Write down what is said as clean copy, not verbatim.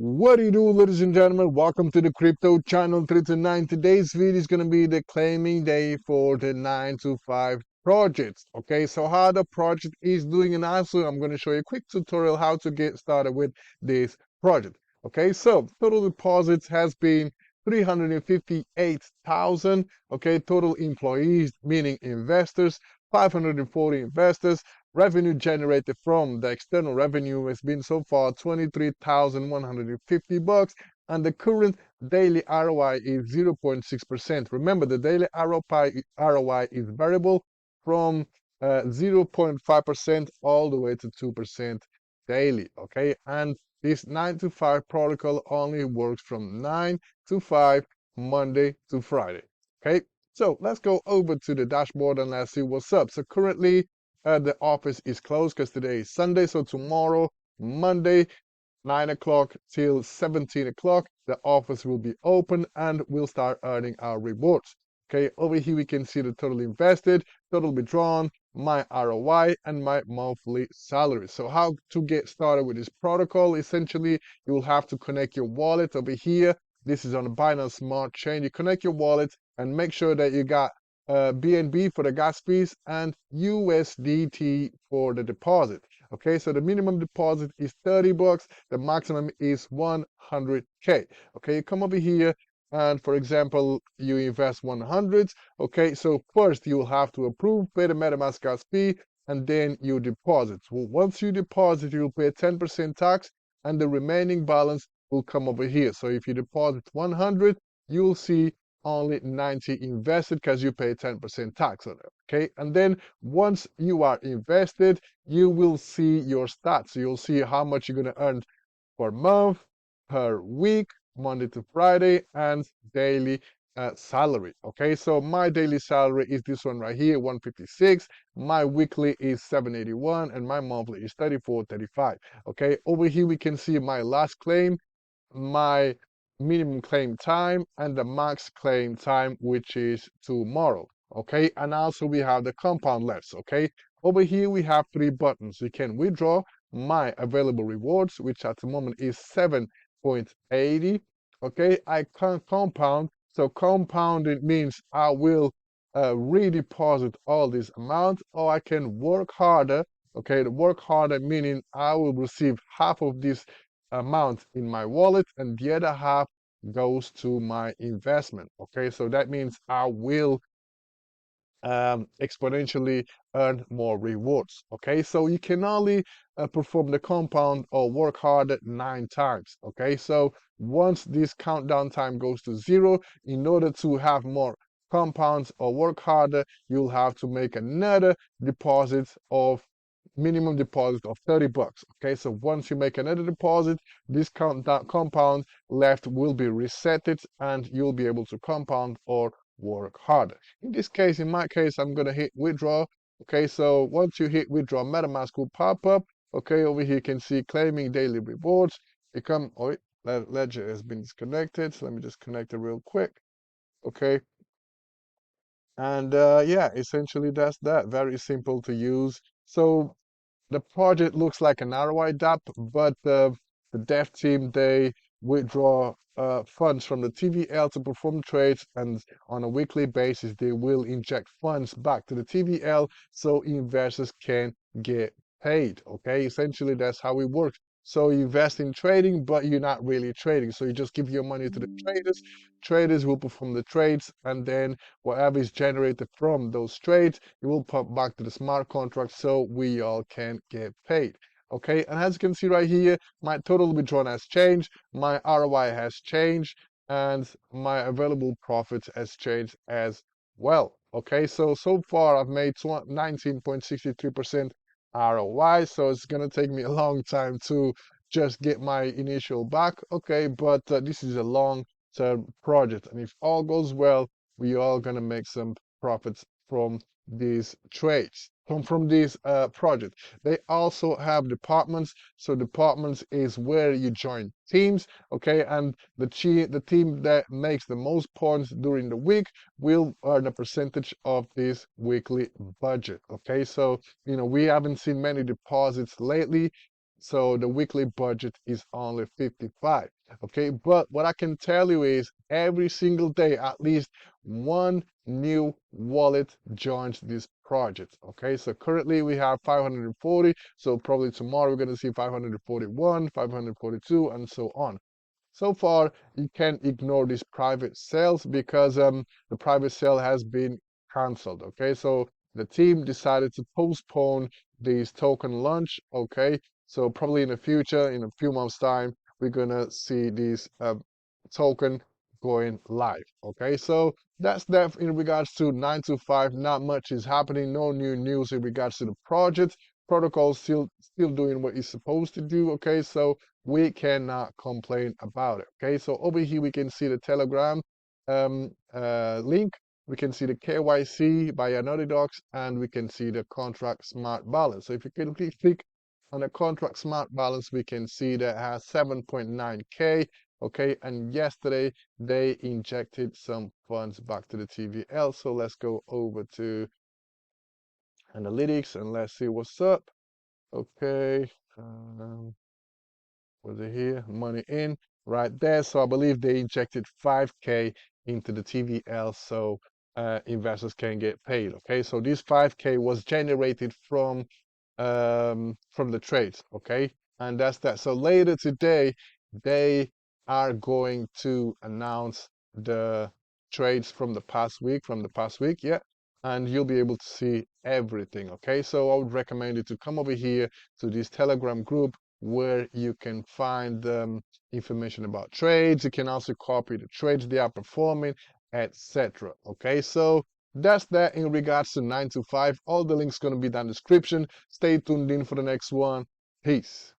What do you do, ladies and gentlemen? Welcome to the crypto channel 329. Today's video is going to be the claiming day for the 9 to 5 projects. Okay, so how the project is doing, and also I'm going to show you a quick tutorial how to get started with this project. Okay, so total deposits has been 358,000. Okay, total employees, meaning investors, 540 investors. Revenue generated from the external revenue has been so far 23,150 bucks, and the current daily ROI is 0.6%. Remember, the daily ROI is variable from 0.5% all the way to 2% daily. Okay, and this 9 to 5 protocol only works from 9 to 5 Monday to Friday. Okay, so let's go over to the dashboard and let's see what's up. So currently the office is closed because today is Sunday. So tomorrow, Monday, 9 o'clock till 17 o'clock, the office will be open and we'll start earning our rewards. Okay, over here we can see the total invested, total withdrawn, my ROI, and my monthly salary. So how to get started with this protocol? Essentially, you will have to connect your wallet over here. This is on the Binance Smart Chain. You connect your wallet and make sure that you got BNB for the gas fees and USDT for the deposit. Okay, so the minimum deposit is 30 bucks, the maximum is 100K. Okay, you come over here and for example, you invest 100. Okay, so first you will have to approve, pay the MetaMask gas fee, and then you deposit. Well, once you deposit, you'll pay 10% tax, and the remaining balance will come over here. So if you deposit 100, you'll see only 90 invested because you pay 10% tax on it. Okay, and then once you are invested, you will see your stats. So you'll see how much you're going to earn per month, per week, Monday to Friday, and daily salary. Okay, so my daily salary is this one right here, 156. My weekly is 781, and my monthly is 34.35. Okay, over here we can see my last claim, my minimum claim time, and the max claim time, which is tomorrow. Okay, and also we have the compound left. Okay, over here we have 3 buttons. You can withdraw my available rewards, which at the moment is 7.80. Okay, I can compound. So compounding means I will redeposit all this amount, or I can work harder. Okay, the work harder meaning I will receive half of this amount in my wallet and the other half goes to my investment. Okay, so that means I will exponentially earn more rewards. Okay, so you can only perform the compound or work harder 9 times. Okay, so once this countdown time goes to 0, in order to have more compounds or work harder, you'll have to make another deposit of minimum deposit of 30 bucks. Okay, so once you make another deposit, this compound left will be resetted and you'll be able to compound or work harder. In this case, in my case, I'm going to hit withdraw. Okay, so once you hit withdraw, MetaMask will pop up. Okay, over here you can see claiming daily rewards. Become, oh, ledger has been disconnected. So let me just connect it real quick. Okay. And yeah, essentially that's that. Very simple to use. So the project looks like an ROI Dapp, but the dev team, they withdraw funds from the TVL to perform trades, and on a weekly basis, they will inject funds back to the TVL so investors can get paid. Okay, essentially that's how it works. So you invest in trading, but you're not really trading. So you just give your money to the traders. Traders will perform the trades, and then whatever is generated from those trades, it will pop back to the smart contract so we all can get paid. Okay, and as you can see right here, my total withdrawn has changed, my ROI has changed, and my available profits has changed as well. Okay, so far I've made 19.63% ROI, so it's gonna take me a long time to just get my initial back. Okay, but this is a long-term project, and if all goes well, we are gonna make some profits from these trades, from this project. They also have departments. So departments is where you join teams. Okay, and the team that makes the most points during the week will earn a percentage of this weekly budget. Okay, so we haven't seen many deposits lately, So the weekly budget is only 55. Okay, but what I can tell you is every single day, at least one new wallet joins this project. Okay, so currently we have 540. So probably tomorrow we're going to see 541, 542, and so on. So far, you can't ignore these private sales because the private sale has been canceled. Okay, so the team decided to postpone this token launch. Okay, so probably in the future, in a few months' time, we're gonna see this token going live. Okay, so that's that in regards to 925. Not much is happening. No new news in regards to the project. Protocol still doing what it's supposed to do. Okay, so we cannot complain about it. Okay, so over here we can see the Telegram link. We can see the KYC by another docs, and we can see the contract smart balance. So if you can click on the contract smart balance, we can see that it has 7.9K. Okay, and yesterday they injected some funds back to the TVL. So let's go over to analytics and let's see what's up. Okay. Was it here? Money in right there. So I believe they injected 5K into the TVL so investors can get paid. Okay, so this 5K was generated from the trades. Okay, and that's that. So later today they are going to announce the trades from the past week. Yeah, and you'll be able to see everything. Okay, so I would recommend you to come over here to this Telegram group where you can find information about trades. You can also copy the trades they are performing, etc. Okay, so that's that in regards to 925. All the links going to be down in the description. Stay tuned in for the next one. Peace.